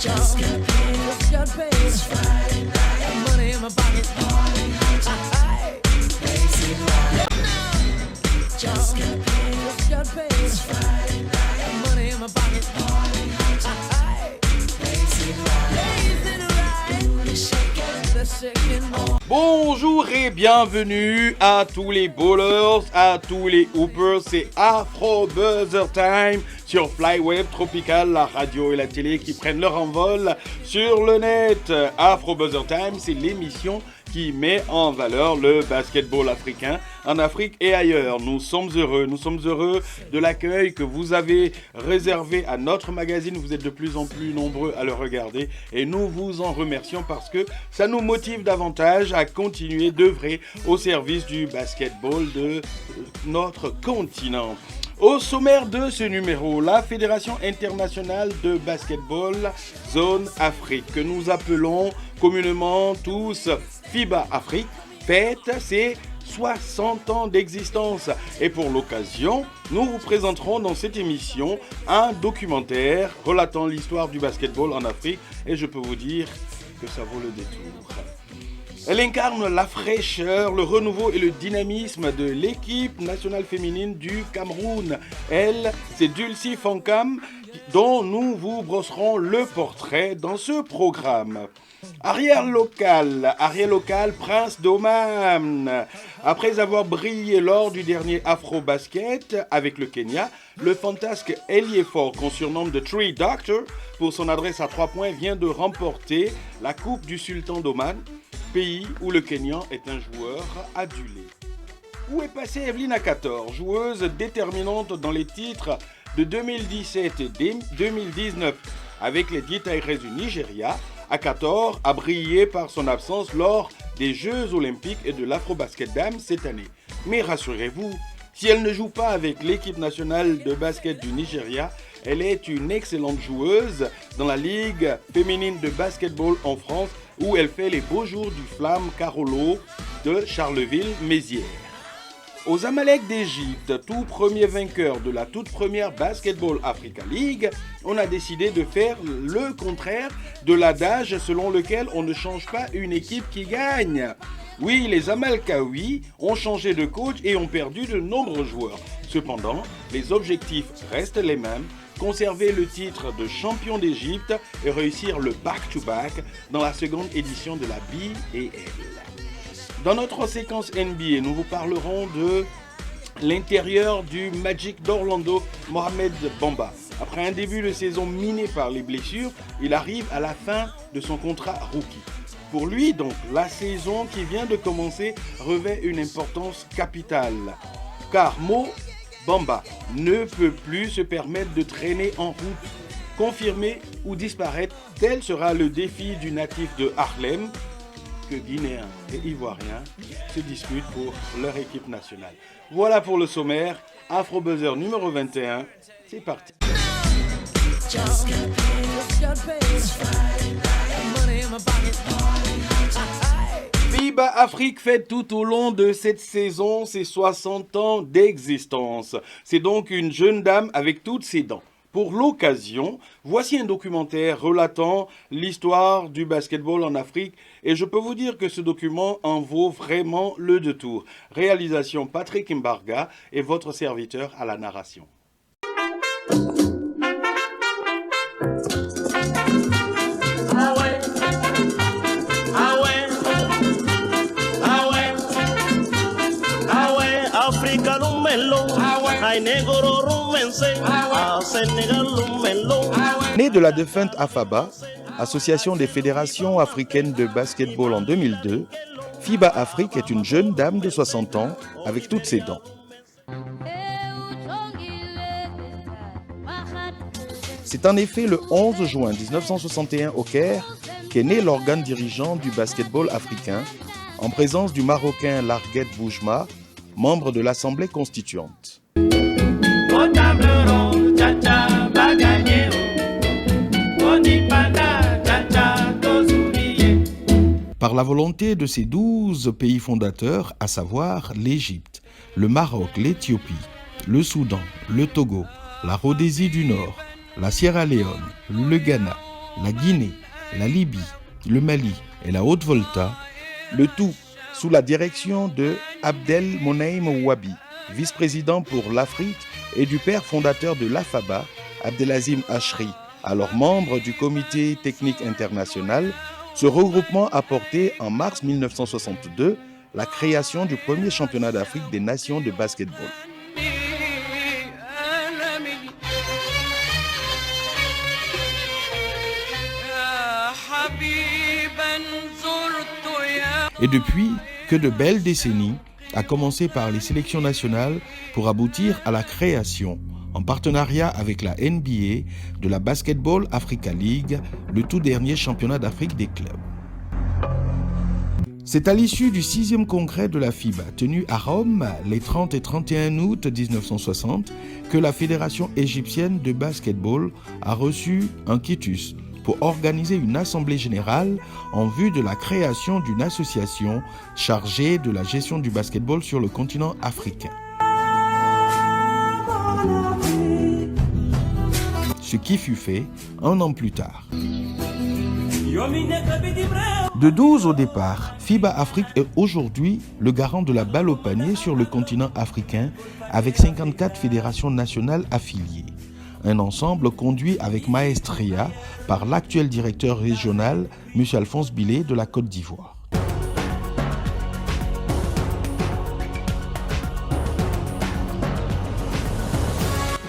Just got paid. It's Friday night. Money in my pocket. Party hard tonight. Lazy night. Just got paid. It's Friday night. Money in my pocket. Party hard tonight. Lazy night. Do the shaking. The shaking. Bonjour et bienvenue à tous les bowlers, à tous les hoopers, c'est Afro Buzzer Time sur Flywave Tropical, la radio et la télé qui prennent leur envol sur le net. Afro Buzzer Time, c'est l'émission qui met en valeur le basketball africain en Afrique et ailleurs. Nous sommes heureux de l'accueil que vous avez réservé à notre magazine. Vous êtes de plus en plus nombreux à le regarder et nous vous en remercions parce que ça nous motive davantage à continuer d'œuvrer au service du basketball de notre continent. Au sommaire de ce numéro, la Fédération internationale de basketball Zone Afrique, que nous appelons communément tous FIBA Afrique, fête ses 60 ans d'existence. Et pour l'occasion, nous vous présenterons dans cette émission un documentaire relatant l'histoire du basketball en Afrique. Et je peux vous dire que ça vaut le détour. Elle incarne la fraîcheur, le renouveau et le dynamisme de l'équipe nationale féminine du Cameroun. Elle, c'est Dulcie Fankam, dont nous vous brosserons le portrait dans ce programme. Arrière local, Prince d'Oman. Après avoir brillé lors du dernier Afro-Basket avec le Kenya, le fantasque ailier fort qu'on surnomme The Three Doctor pour son adresse à 3 points vient de remporter la Coupe du Sultan d'Oman, pays où le Kenyan est un joueur adulé. Où est passée Evelyne Akator, joueuse déterminante dans les titres de 2017 et 2019 avec les D Tigers du Nigeria? Akator a brillé par son absence lors des Jeux Olympiques et de l'Afro-Basket Dames cette année. Mais rassurez-vous, si elle ne joue pas avec l'équipe nationale de basket du Nigeria, elle est une excellente joueuse dans la Ligue féminine de basketball en France où elle fait les beaux jours du Flamme Carolo de Charleville-Mézières. Aux Amalek d'Égypte, tout premier vainqueur de la toute première Basketball Africa League, on a décidé de faire le contraire de l'adage selon lequel on ne change pas une équipe qui gagne. Oui, les Amalkaouis ont changé de coach et ont perdu de nombreux joueurs. Cependant, les objectifs restent les mêmes. Conserver le titre de champion d'Égypte et réussir le back-to-back dans la seconde édition de la BAL. Dans notre séquence NBA, nous vous parlerons de l'intérieur du Magic d'Orlando, Mohamed Bamba. Après un début de saison miné par les blessures, il arrive à la fin de son contrat rookie. Pour lui, donc, la saison qui vient de commencer revêt une importance capitale. Car Mo Bamba ne peut plus se permettre de traîner en route. Confirmer ou disparaître, tel sera le défi du natif de Harlem que Guinéens et Ivoiriens se disputent pour leur équipe nationale. Voilà pour le sommaire. Afro Buzzer numéro 21, c'est parti. FIBA Afrique fête tout au long de cette saison ses 60 ans d'existence. C'est donc une jeune dame avec toutes ses dents. Pour l'occasion, voici un documentaire relatant l'histoire du basketball en Afrique et je peux vous dire que ce document en vaut vraiment le détour. Réalisation Patrick Mbarga et votre serviteur à la narration. Né de la défunte AFABA, Association des fédérations africaines de basketball en 2002, FIBA Afrique est une jeune dame de 60 ans avec toutes ses dents. C'est en effet le 11 juin 1961 au Caire qu'est né l'organe dirigeant du basketball africain en présence du Marocain Larguet Boujma, membre de l'Assemblée constituante. Par la volonté de ces 12 pays fondateurs, à savoir l'Égypte, le Maroc, l'Éthiopie, le Soudan, le Togo, la Rhodésie du Nord, la Sierra Leone, le Ghana, la Guinée, la Libye, le Mali et la Haute-Volta, le tout sous la direction de Abdel Moneim Ouabi, vice-président pour l'Afrique, et du père fondateur de l'AFABA, Abdelazim Ashri, alors membre du Comité technique international. Ce regroupement a porté en mars 1962 la création du premier championnat d'Afrique des nations de basketball. Et depuis, que de belles décennies, à commencer par les sélections nationales pour aboutir à la création, en partenariat avec la NBA, de la Basketball Africa League, le tout dernier championnat d'Afrique des clubs. C'est à l'issue du 6e congrès de la FIBA, tenu à Rome les 30 et 31 août 1960, que la Fédération égyptienne de basketball a reçu un quitus pour organiser une assemblée générale en vue de la création d'une association chargée de la gestion du basketball sur le continent africain. Ce qui fut fait un an plus tard. De 12 au départ, FIBA Afrique est aujourd'hui le garant de la balle au panier sur le continent africain avec 54 fédérations nationales affiliées. Un ensemble conduit avec maestria par l'actuel directeur régional, M. Alphonse Billet de la Côte d'Ivoire.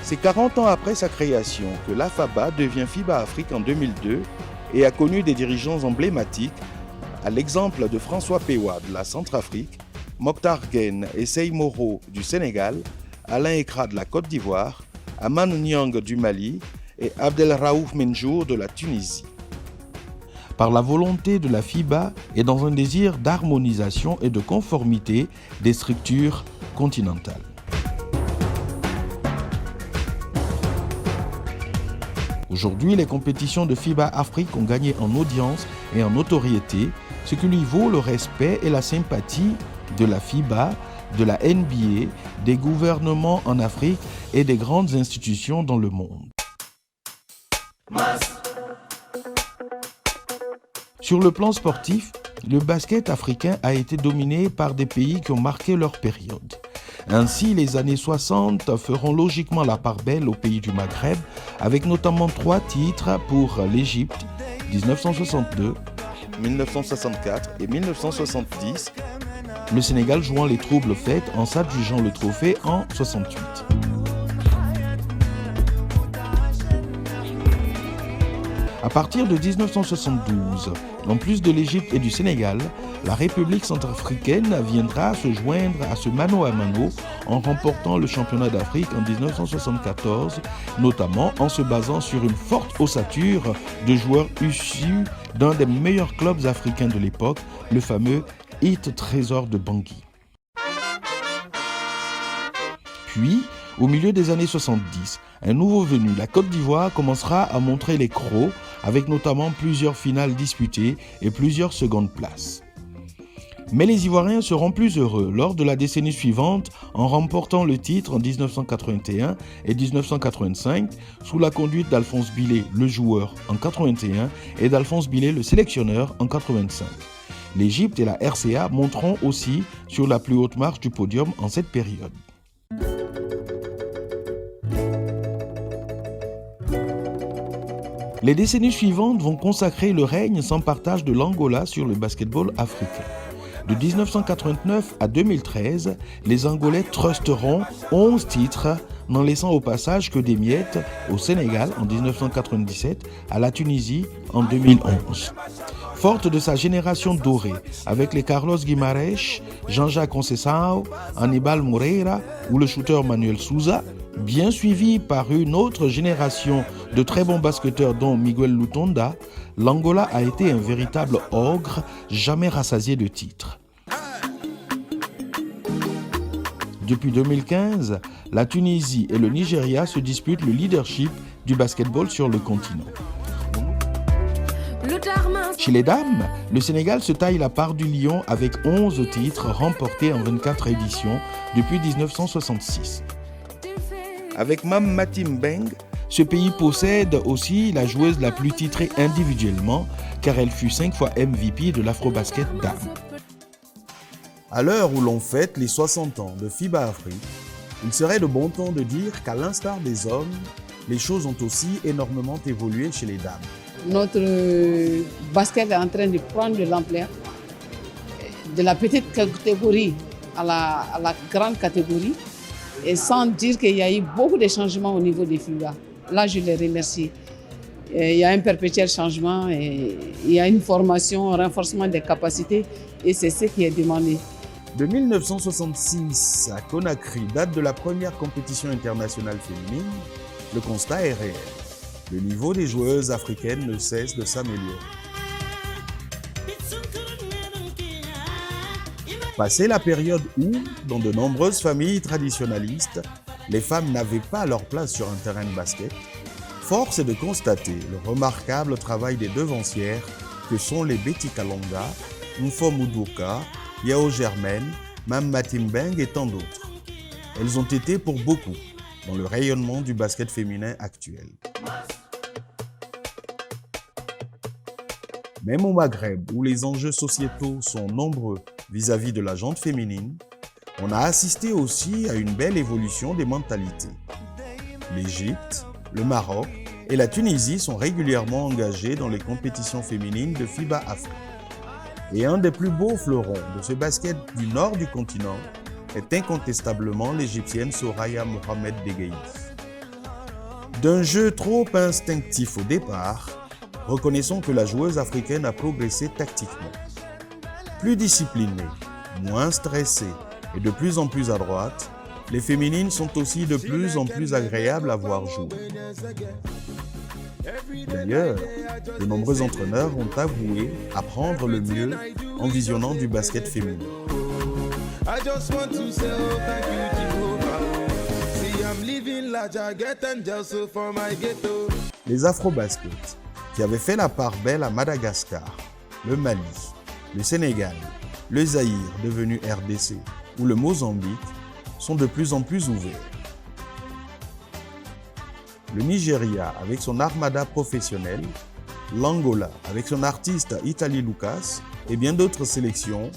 C'est 40 ans après sa création que l'AFABA devient FIBA Afrique en 2002 et a connu des dirigeants emblématiques, à l'exemple de François Pewa de la Centrafrique, Mokhtar Gueye et Sey Moro du Sénégal, Alain Ekra de la Côte d'Ivoire, Aman Niang du Mali et Abdelraouf Menjour de la Tunisie. Par la volonté de la FIBA et dans un désir d'harmonisation et de conformité des structures continentales. Aujourd'hui, les compétitions de FIBA Afrique ont gagné en audience et en notoriété, ce qui lui vaut le respect et la sympathie de la FIBA, de la NBA, des gouvernements en Afrique et des grandes institutions dans le monde. Sur le plan sportif, le basket africain a été dominé par des pays qui ont marqué leur période. Ainsi, les années 60 feront logiquement la part belle aux pays du Maghreb, avec notamment 3 titres pour l'Égypte, 1962, 1964 et 1970, le Sénégal jouant les troubles fêtes en s'adjugeant le trophée en 68. À partir de 1972, en plus de l'Égypte et du Sénégal, la République centrafricaine viendra se joindre à ce mano à mano en remportant le championnat d'Afrique en 1974, notamment en se basant sur une forte ossature de joueurs issus d'un des meilleurs clubs africains de l'époque, le fameux Hit Trésor de Bangui. Puis, au milieu des années 70, un nouveau venu, la Côte d'Ivoire, commencera à montrer les crocs avec notamment plusieurs finales disputées et plusieurs secondes places. Mais les Ivoiriens seront plus heureux lors de la décennie suivante en remportant le titre en 1981 et 1985 sous la conduite d'Alphonse Billet, le joueur, en 81 et d'Alphonse Billet, le sélectionneur, en 85. L'Égypte et la RCA monteront aussi sur la plus haute marche du podium en cette période. Les décennies suivantes vont consacrer le règne sans partage de l'Angola sur le basketball africain. De 1989 à 2013, les Angolais trusteront 11 titres, n'en laissant au passage que des miettes au Sénégal en 1997, à la Tunisie en 2011. Forte de sa génération dorée, avec les Carlos Guimarães, Jean-Jacques Conceição, Aníbal Moreira ou le shooter Manuel Souza, bien suivi par une autre génération de très bons basketteurs dont Miguel Lutonda, l'Angola a été un véritable ogre, jamais rassasié de titres. Depuis 2015, la Tunisie et le Nigeria se disputent le leadership du basketball sur le continent. Chez les dames, le Sénégal se taille la part du lion avec 11 titres remportés en 24 éditions depuis 1966. Avec Mam Matim Beng, Ce pays possède aussi la joueuse la plus titrée individuellement, car elle fut 5 fois MVP de l'Afrobasket Dames. À l'heure où l'on fête les 60 ans de FIBA Afrique, il serait de bon ton de dire qu'à l'instar des hommes, les choses ont aussi énormément évolué chez les dames. Notre basket est en train de prendre de l'ampleur, de la petite catégorie à la grande catégorie, et sans dire qu'il y a eu beaucoup de changements au niveau des FIBA. Là, je les remercie. Il y a un perpétuel changement, et il y a une formation, un renforcement des capacités, et c'est ce qui est demandé. De 1966 à Conakry, date de la première compétition internationale féminine, le constat est réel. Le niveau des joueuses africaines ne cesse de s'améliorer. Passé la période où, dans de nombreuses familles traditionnalistes, les femmes n'avaient pas leur place sur un terrain de basket, force est de constater le remarquable travail des devancières que sont les Betty Kalonga, Mfo Mudoka, Yao Germaine, Mam Matimbeng et tant d'autres. Elles ont été pour beaucoup dans le rayonnement du basket féminin actuel. Même au Maghreb, où les enjeux sociétaux sont nombreux vis-à-vis de la gente féminine, on a assisté aussi à une belle évolution des mentalités. L'Égypte, le Maroc et la Tunisie sont régulièrement engagés dans les compétitions féminines de FIBA Afrique. Et un des plus beaux fleurons de ce basket du nord du continent est incontestablement l'Égyptienne Soraya Mohamed Degaïf. D'un jeu trop instinctif au départ, reconnaissons que la joueuse africaine a progressé tactiquement. Plus disciplinée, moins stressée et de plus en plus à droite, les féminines sont aussi de plus en plus agréables à voir jouer. D'ailleurs, de nombreux entraîneurs ont avoué apprendre le mieux en visionnant du basket féminin. Les Afro-Baskets, qui avaient fait la part belle à Madagascar, le Mali, le Sénégal, le Zaïre devenu RDC ou le Mozambique, sont de plus en plus ouverts. Le Nigeria avec son armada professionnelle, l'Angola avec son artiste Italy Lucas et bien d'autres sélections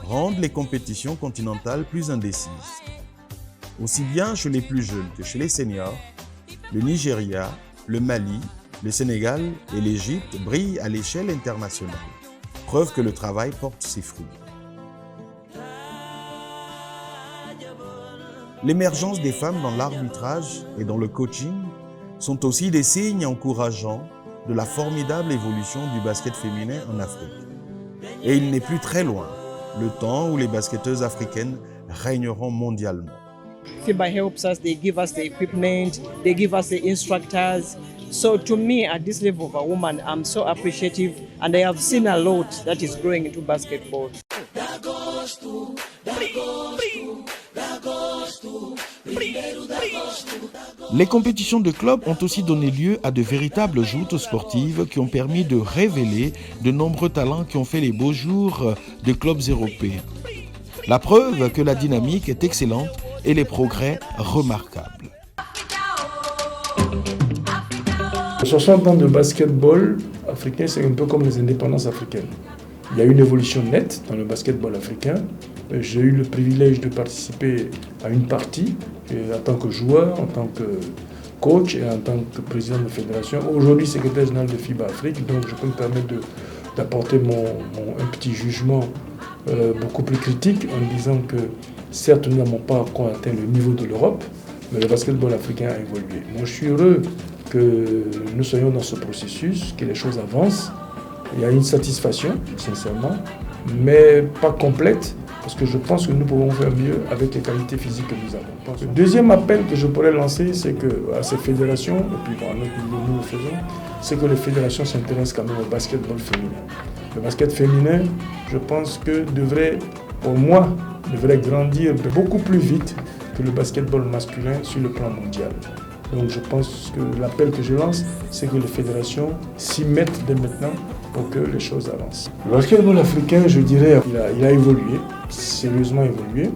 rendent les compétitions continentales plus indécises. Aussi bien chez les plus jeunes que chez les seniors, le Nigeria, le Mali, le Sénégal et l'Égypte brillent à l'échelle internationale. Preuve que le travail porte ses fruits. L'émergence des femmes dans l'arbitrage et dans le coaching sont aussi des signes encourageants de la formidable évolution du basket féminin en Afrique. Et il n'est plus très loin, le temps où les basketteuses africaines régneront mondialement. FIBA helps us, they give us the equipment, they give us the instructors. So to me, at this level of a woman, I'm so appreciative, and I have seen a lot that is growing into basketball. Les compétitions de clubs ont aussi donné lieu à de véritables joutes sportives qui ont permis de révéler de nombreux talents qui ont fait les beaux jours de clubs européens. La preuve que la dynamique est excellente et les progrès remarquables. 60 ans de basketball africain, c'est un peu comme les indépendances africaines. Il y a une évolution nette dans le basketball africain. J'ai eu le privilège de participer à une partie en tant que joueur, en tant que coach et en tant que président de la fédération. Aujourd'hui, secrétaire général de FIBA Afrique, donc je peux me permettre d'apporter un petit jugement beaucoup plus critique en disant que certes, nous n'avons pas encore atteint le niveau de l'Europe, mais le basketball africain a évolué. Moi, je suis heureux que nous soyons dans ce processus, que les choses avancent. Il y a une satisfaction, sincèrement, mais pas complète, parce que je pense que nous pouvons faire mieux avec les qualités physiques que nous avons. Le deuxième appel que je pourrais lancer, c'est qu'à ces fédérations, et puis à notre niveau nous le faisons, c'est que les fédérations s'intéressent quand même au basketball féminin. Le basket féminin, je pense que devrait grandir beaucoup plus vite que le basketball masculin sur le plan mondial. Donc je pense que l'appel que je lance, c'est que les fédérations s'y mettent dès maintenant pour que les choses avancent. Le basketball africain, je dirais, il a évolué, sérieusement évolué.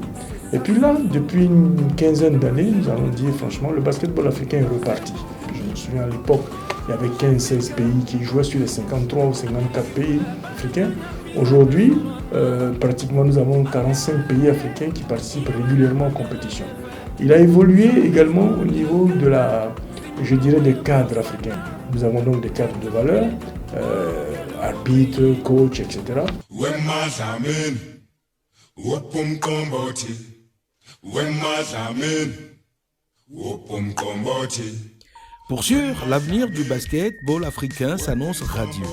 Et puis là, depuis une quinzaine d'années, nous allons dire franchement, le basketball africain est reparti. Je ne me souviens à l'époque, il y avait 15-16 pays qui jouaient sur les 53 ou 54 pays africains. Aujourd'hui, pratiquement nous avons 45 pays africains qui participent régulièrement aux compétitions. Il a évolué également au niveau de je dirais, des cadres africains. Nous avons donc des cadres de valeur, arbitres, coachs, etc. Pour sûr, l'avenir du basketball africain s'annonce radieux.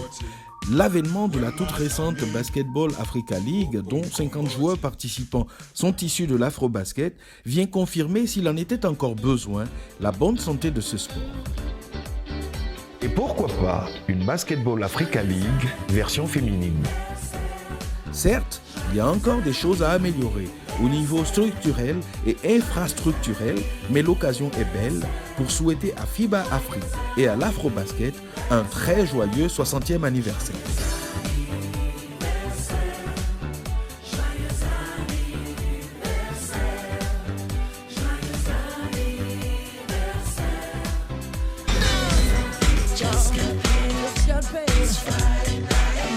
L'avènement de la toute récente Basketball Africa League, dont 50 joueurs participants sont issus de l'afro-basket, vient confirmer, s'il en était encore besoin, la bonne santé de ce sport. Et pourquoi pas une Basketball Africa League version féminine? Certes, il y a encore des choses à améliorer au niveau structurel et infrastructurel, mais l'occasion est belle pour souhaiter à FIBA Afrique et à l'Afro-Basket un très joyeux 60e anniversaire.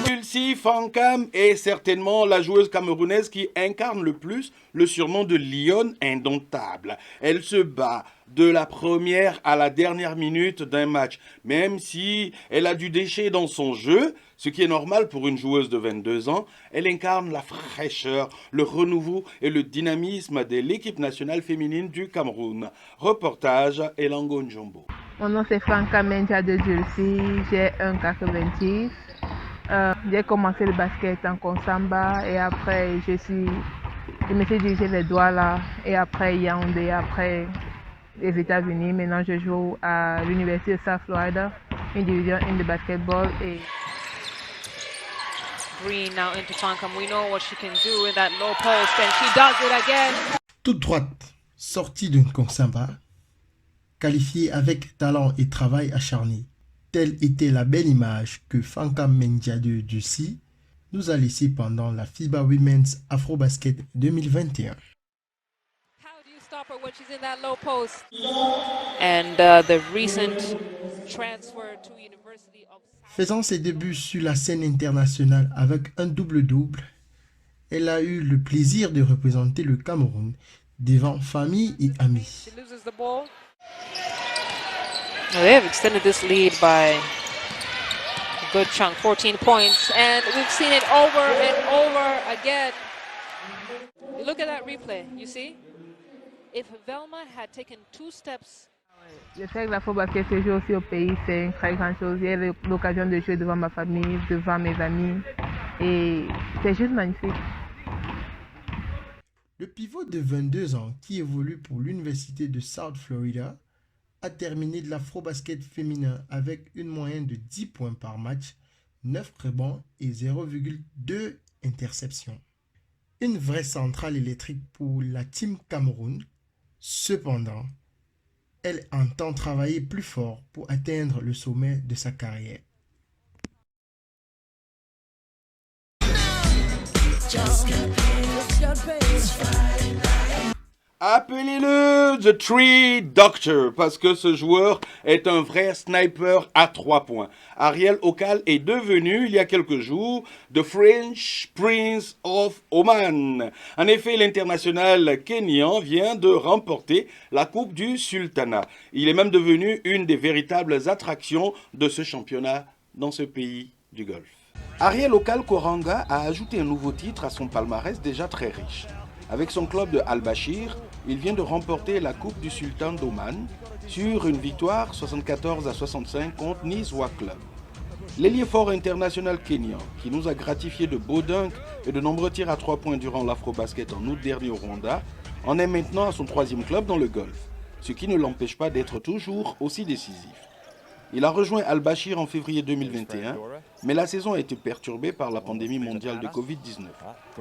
Dulcie Fankam est certainement la joueuse camerounaise qui incarne le plus le surnom de Lionne indomptable. Elle se bat de la première à la dernière minute d'un match, même si elle a du déchet dans son jeu, ce qui est normal pour une joueuse de 22 ans. Elle incarne la fraîcheur, le renouveau et le dynamisme de l'équipe nationale féminine du Cameroun. Reportage Elango Njombo. Mon nom c'est Fankam Menja de Dulcie, j'ai 1,86. J'ai commencé le basket en Konsamba et après je me suis dirigé les Douala et après Yaoundé, après les États-Unis. Maintenant je joue à l'université de South Florida, une division 1 de basketball. Et Green now into Fankam. We know what she can do in that low post and she does it again. Toute droite, sortie d'une Konsamba, qualifiée avec talent et travail acharné. Telle était la belle image que Fankam Menja de Dulcie nous a laissée pendant la FIBA Women's Afro-Basket 2021. How do you stop her when she's in that low post? And the recent transfer to University of... Faisant ses débuts sur la scène internationale avec un double-double, elle a eu le plaisir de représenter le Cameroun devant famille et amis. She loses the ball. They have extended this lead by a good chunk, 14 points, and we've seen it over and over again. You look at that replay, you see? If Velma had taken 2 steps... Le fait que l'afro-basket se joue aussi au pays, c'est une très grande chose. J'ai l'occasion de jouer devant ma famille, devant mes amis, et c'est juste magnifique. Le pivot de 22 ans qui évolue pour l'université de South Florida a terminé de l'afro-basket féminin avec une moyenne de 10 points par match, 9 rebonds et 0,2 interceptions. Une vraie centrale électrique pour la Team Cameroun. Cependant, elle entend travailler plus fort pour atteindre le sommet de sa carrière. Appelez-le The Tree Doctor parce que ce joueur est un vrai sniper à 3 points. Ariel Okal est devenu, il y a quelques jours, The French Prince of Oman. En effet, l'international kényan vient de remporter la Coupe du Sultanat. Il est même devenu une des véritables attractions de ce championnat dans ce pays du Golfe. Ariel Okal Koranga a ajouté un nouveau titre à son palmarès déjà très riche. Avec son club de Al-Bashir, il vient de remporter la Coupe du Sultan d'Oman sur une victoire 74-65 contre Nizwa Club. L'ailier fort international kényan, qui nous a gratifié de beaux dunks et de nombreux tirs à 3 points durant l'Afro-Basket en août dernier au Rwanda, en est maintenant à son 3e club dans le Golfe, ce qui ne l'empêche pas d'être toujours aussi décisif. Il a rejoint Al-Bashir en février 2021, mais la saison a été perturbée par la pandémie mondiale de Covid-19,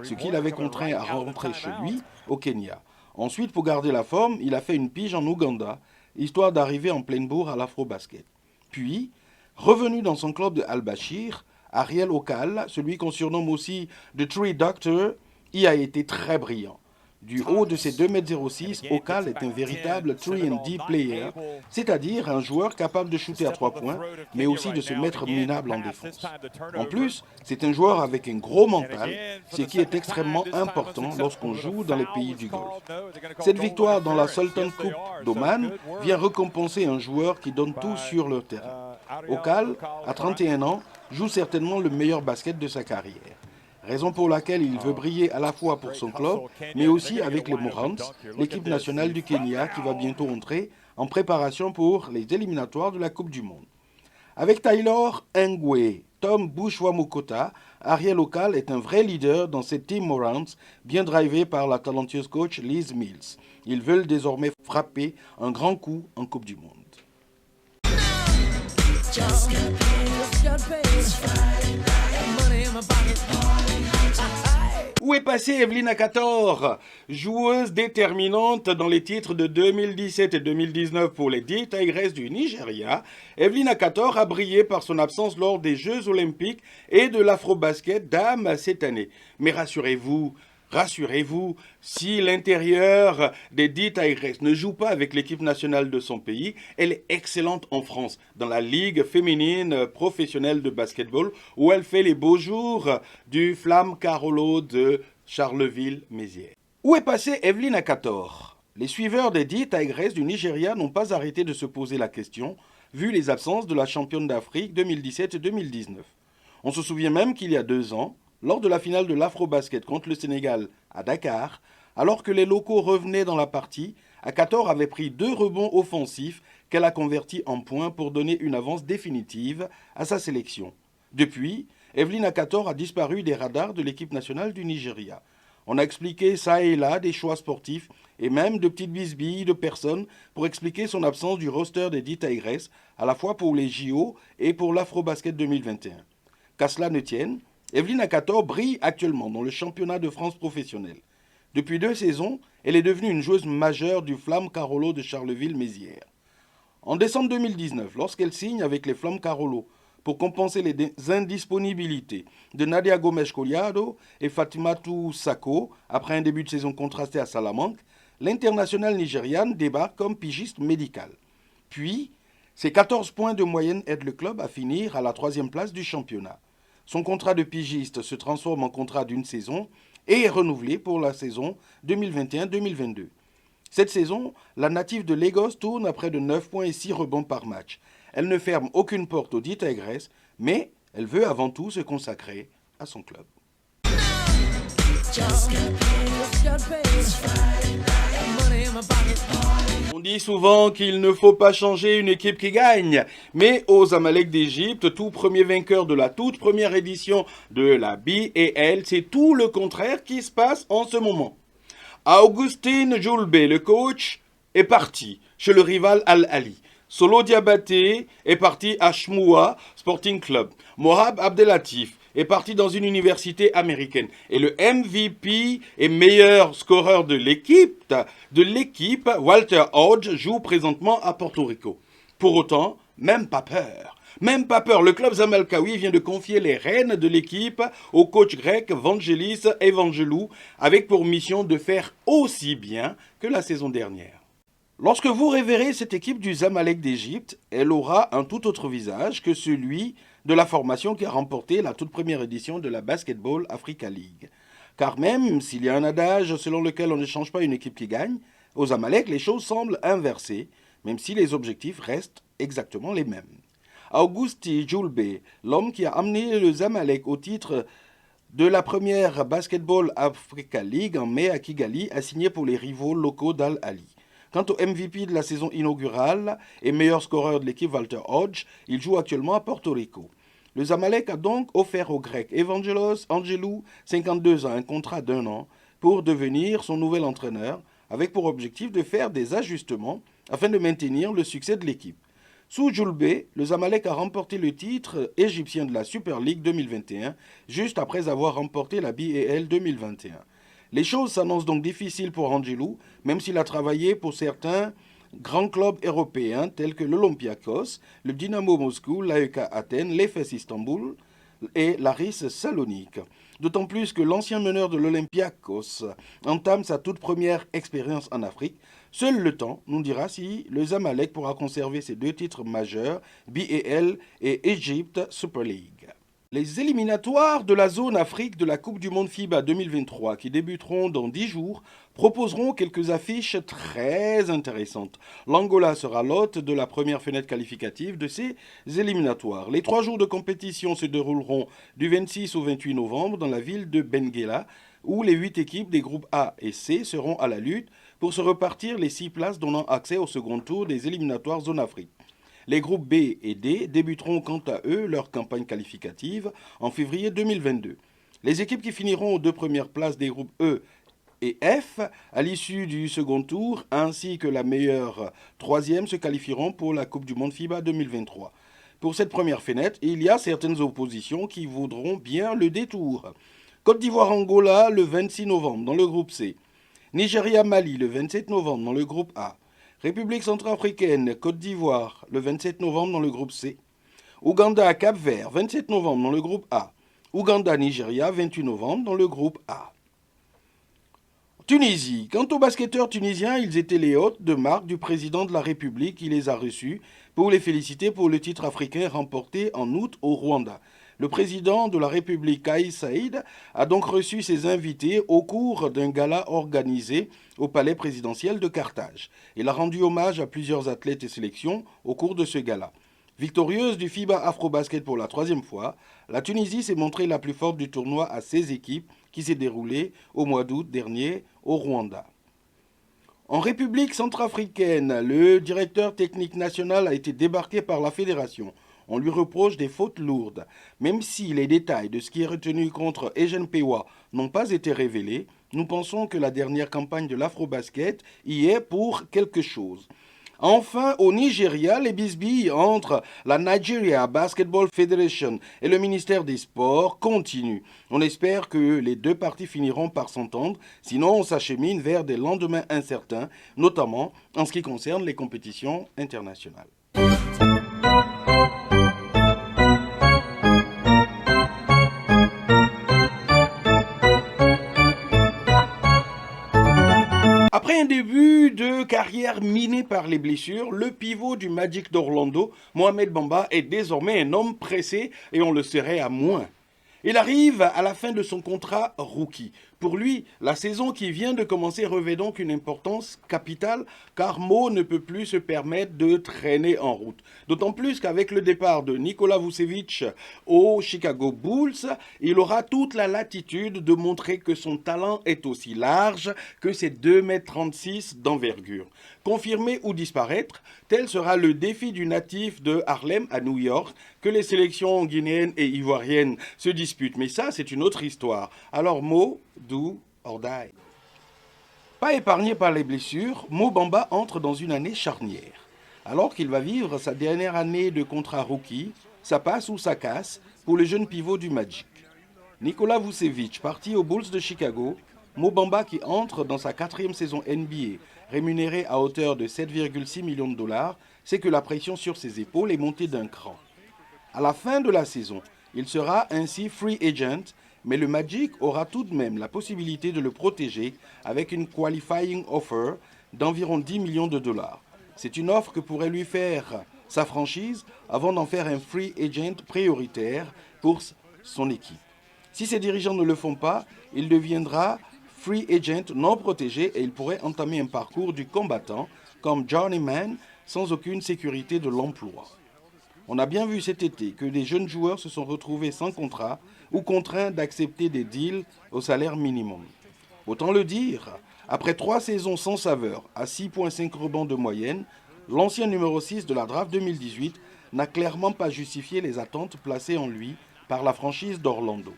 ce qui l'avait contraint à rentrer chez lui, au Kenya. Ensuite, pour garder la forme, il a fait une pige en Ouganda, histoire d'arriver en pleine bourre à l'Afro-Basket. Puis, revenu dans son club de Al-Bashir, Ariel Okal, celui qu'on surnomme aussi The Tree Doctor, y a été très brillant. Du haut de ses 2,06 m, Okal est un véritable 3&D player, c'est-à-dire un joueur capable de shooter à 3 points, mais aussi de se mettre minable en défense. En plus, c'est un joueur avec un gros mental, ce qui est extrêmement important lorsqu'on joue dans les pays du Golfe. Cette victoire dans la Sultan Cup d'Oman vient récompenser un joueur qui donne tout sur le terrain. Okal, à 31 ans, joue certainement le meilleur basket de sa carrière. Raison pour laquelle il veut briller à la fois pour son club, mais aussi avec les Morans, l'équipe nationale du Kenya qui va bientôt entrer en préparation pour les éliminatoires de la Coupe du Monde. Avec Taylor Ngwe, Tom Bushwamukota, Ariel Okal est un vrai leader dans cette team Morans, bien drivé par la talentueuse coach Liz Mills. Ils veulent désormais frapper un grand coup en Coupe du Monde. Où est passée Evelyn Akator? Joueuse déterminante dans les titres de 2017 et 2019 pour les D Tigresses du Nigeria, Evelyn Akator a brillé par son absence lors des Jeux Olympiques et de l'Afrobasket dames cette année. Mais rassurez-vous, si l'intérieur des D Tigresses ne joue pas avec l'équipe nationale de son pays, elle est excellente en France, dans la Ligue féminine professionnelle de basketball, où elle fait les beaux jours du Flamme Carolo de Charleville-Mézières. Où est passée Evelyn Akator? Les suiveurs des D Tigresses du Nigeria n'ont pas arrêté de se poser la question, vu les absences de la championne d'Afrique 2017 et 2019. On se souvient même qu'il y a 2 ans, lors de la finale de l'Afrobasket contre le Sénégal à Dakar, alors que les locaux revenaient dans la partie, Akator avait pris 2 rebonds offensifs qu'elle a convertis en points pour donner une avance définitive à sa sélection. Depuis, Evelyn Akator a disparu des radars de l'équipe nationale du Nigeria. On a expliqué ça et là des choix sportifs et même de petites bisbilles de personnes pour expliquer son absence du roster des D Tigresses, à la fois pour les JO et pour l'Afrobasket 2021. Qu'à cela ne tienne, Evelyn Akator brille actuellement dans le championnat de France professionnel. Depuis 2 saisons, elle est devenue une joueuse majeure du Flamme Carolo de Charleville-Mézières. En décembre 2019, lorsqu'elle signe avec les Flammes Carolo pour compenser les indisponibilités de Nadia Gomes-Collado et Fatimatou Sako, après un début de saison contrasté à Salamanque, l'internationale nigériane débarque comme pigiste médicale. Puis, ses 14 points de moyenne aident le club à finir à la 3e place du championnat. Son contrat de pigiste se transforme en contrat d'1 saison et est renouvelé pour la saison 2021-2022. Cette saison, la native de Lagos tourne à près de 9 points et 6 rebonds par match. Elle ne ferme aucune porte aux D Tigresses, mais elle veut avant tout se consacrer à son club. On dit souvent qu'il ne faut pas changer une équipe qui gagne, mais aux Zamalek d'Égypte, tout premier vainqueur de la toute première édition de la BAL, c'est tout le contraire qui se passe en ce moment. Augustine Julbe, le coach, est parti chez le rival Al-Ali. Solo Diabaté est parti à Shmoua Sporting Club. Mohab Abdelatif est parti dans une université américaine. Et le MVP et meilleur scoreur de l'équipe, Walter Hodge, joue présentement à Porto Rico. Pour autant, même pas peur. Même pas peur, le club Zamalkaoui vient de confier les rênes de l'équipe au coach grec Vangelis Evangelou, avec pour mission de faire aussi bien que la saison dernière. Lorsque vous reverrez cette équipe du Zamalek d'Égypte, elle aura un tout autre visage que celui de la formation qui a remporté la toute première édition de la Basketball Africa League. Car même s'il y a un adage selon lequel on ne change pas une équipe qui gagne, aux Zamalek, les choses semblent inversées, même si les objectifs restent exactement les mêmes. Augusti Julbe, l'homme qui a amené le Zamalek au titre de la première Basketball Africa League en mai à Kigali, a signé pour les rivaux locaux d'Al-Ali. Quant au MVP de la saison inaugurale et meilleur scoreur de l'équipe Walter Hodge, il joue actuellement à Porto Rico. Le Zamalek a donc offert au grec Evangelos Angelou, 52 ans, un contrat d'1 an pour devenir son nouvel entraîneur, avec pour objectif de faire des ajustements afin de maintenir le succès de l'équipe. Sous Julbe, le Zamalek a remporté le titre égyptien de la Super League 2021, juste après avoir remporté la BAL 2021. Les choses s'annoncent donc difficiles pour Angelou, même s'il a travaillé pour certains grands clubs européens tels que l'Olympiakos, le Dynamo Moscou, l'AEK Athènes, l'Efes Istanbul, et Laris Salonique. D'autant plus que l'ancien meneur de l'Olympiakos entame sa toute première expérience en Afrique. Seul le temps nous dira si le Zamalek pourra conserver ses 2 titres majeurs, BAL et Egypt Super League. Les éliminatoires de la zone Afrique de la Coupe du Monde FIBA 2023 qui débuteront dans 10 jours proposeront quelques affiches très intéressantes. L'Angola sera l'hôte de la première fenêtre qualificative de ces éliminatoires. Les 3 jours de compétition se dérouleront du 26 au 28 novembre dans la ville de Benguela où les 8 équipes des groupes A et C seront à la lutte pour se repartir les 6 places donnant accès au second tour des éliminatoires zone Afrique. Les groupes B et D débuteront quant à eux leur campagne qualificative en février 2022. Les équipes qui finiront aux 2 premières places des groupes E et F à l'issue du second tour, ainsi que la meilleure 3e, se qualifieront pour la Coupe du Monde FIBA 2023. Pour cette première fenêtre, il y a certaines oppositions qui vaudront bien le détour. Côte d'Ivoire-Angola le 26 novembre dans le groupe C. Nigeria-Mali le 27 novembre dans le groupe A. République centrafricaine, Côte d'Ivoire, le 27 novembre dans le groupe C. Ouganda, Cap-Vert, 27 novembre dans le groupe A. Ouganda, Nigeria, 28 novembre dans le groupe A. Tunisie. Quant aux basketteurs tunisiens, ils étaient les hôtes de marque du président de la République qui les a reçus pour les féliciter pour le titre africain remporté en août au Rwanda. Le président de la République, Kais Saïd, a donc reçu ses invités au cours d'un gala organisé au palais présidentiel de Carthage. Il a rendu hommage à plusieurs athlètes et sélections au cours de ce gala. Victorieuse du FIBA Afrobasket pour la 3e fois, la Tunisie s'est montrée la plus forte du tournoi à 16 équipes qui s'est déroulé au mois d'août dernier au Rwanda. En République centrafricaine, le directeur technique national a été débarqué par la fédération. On lui reproche des fautes lourdes. Même si les détails de ce qui est retenu contre Ejen Pewa n'ont pas été révélés, nous pensons que la dernière campagne de l'Afrobasket y est pour quelque chose. Enfin, au Nigeria, les bisbilles entre la Nigeria Basketball Federation et le ministère des Sports continuent. On espère que les 2 parties finiront par s'entendre, sinon on s'achemine vers des lendemains incertains, notamment en ce qui concerne les compétitions internationales. Après un début de carrière miné par les blessures, le pivot du Magic d'Orlando, Mohamed Bamba, est désormais un homme pressé et on le serait à moins. Il arrive à la fin de son contrat rookie. Pour lui, la saison qui vient de commencer revêt donc une importance capitale car Mo ne peut plus se permettre de traîner en route. D'autant plus qu'avec le départ de Nikola Vucevic aux Chicago Bulls, il aura toute la latitude de montrer que son talent est aussi large que ses 2,36 m d'envergure. Confirmer ou disparaître, tel sera le défi du natif de Harlem à New York que les sélections guinéennes et ivoiriennes se disputent. Mais ça, c'est une autre histoire. Alors Mo, do or die. Pas épargné par les blessures, Mo Bamba entre dans une année charnière. Alors qu'il va vivre sa dernière année de contrat rookie, ça passe ou ça casse pour le jeune pivot du Magic. Nikola Vucevic, parti aux Bulls de Chicago, Mo Bamba qui entre dans sa 4e saison NBA, rémunéré à hauteur de 7,6 millions de dollars, sait que la pression sur ses épaules est montée d'un cran. À la fin de la saison, il sera ainsi free agent, mais le Magic aura tout de même la possibilité de le protéger avec une qualifying offer d'environ 10 millions de dollars. C'est une offre que pourrait lui faire sa franchise avant d'en faire un free agent prioritaire pour son équipe. Si ses dirigeants ne le font pas, il deviendra free agent non protégé et il pourrait entamer un parcours du combattant comme journeyman sans aucune sécurité de l'emploi. On a bien vu cet été que des jeunes joueurs se sont retrouvés sans contrat ou contraints d'accepter des deals au salaire minimum. Autant le dire, après 3 saisons sans saveur, à 6,5 rebonds de moyenne, l'ancien numéro 6 de la draft 2018 n'a clairement pas justifié les attentes placées en lui par la franchise d'Orlando.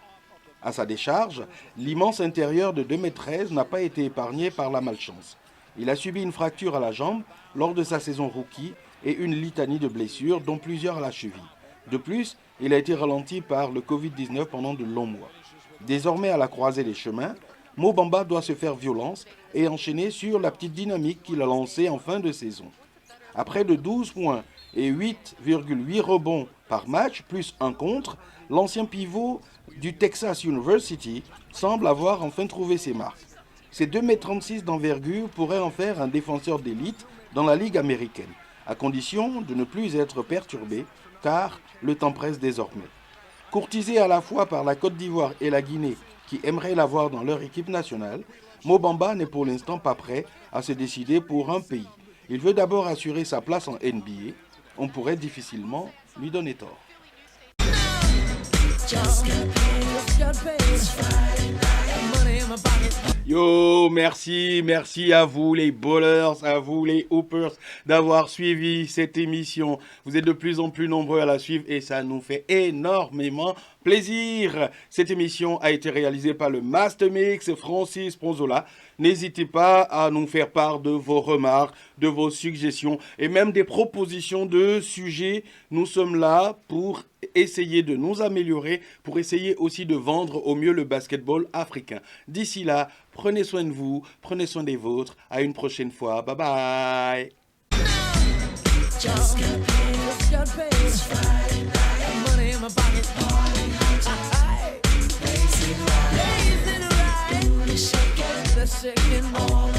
À sa décharge, l'immense intérieur de 2,13 m n'a pas été épargné par la malchance. Il a subi une fracture à la jambe lors de sa saison rookie et une litanie de blessures, dont plusieurs à la cheville. De plus, il a été ralenti par le Covid-19 pendant de longs mois. Désormais à la croisée des chemins, Mo Bamba doit se faire violence et enchaîner sur la petite dynamique qu'il a lancée en fin de saison. Après de 12 points et 8,8 rebonds par match, plus un contre, l'ancien pivot du Texas University semble avoir enfin trouvé ses marques. Ses 2,36 m d'envergure pourraient en faire un défenseur d'élite dans la Ligue américaine, à condition de ne plus être perturbé, car le temps presse désormais. Courtisé à la fois par la Côte d'Ivoire et la Guinée, qui aimeraient l'avoir dans leur équipe nationale, Mo Bamba n'est pour l'instant pas prêt à se décider pour un pays. Il veut d'abord assurer sa place en NBA. On pourrait difficilement lui donner tort. Yo, merci à vous les ballers, à vous les hoopers d'avoir suivi cette émission. Vous êtes de plus en plus nombreux à la suivre et ça nous fait énormément plaisir. Cette émission a été réalisée par le Master Mix Francis Ponzola. N'hésitez pas à nous faire part de vos remarques, de vos suggestions et même des propositions de sujets. Nous sommes là pour essayer de nous améliorer, pour essayer aussi de vendre au mieux le basketball africain. D'ici là, prenez soin de vous, prenez soin des vôtres. À une prochaine fois. Bye bye. Shaking all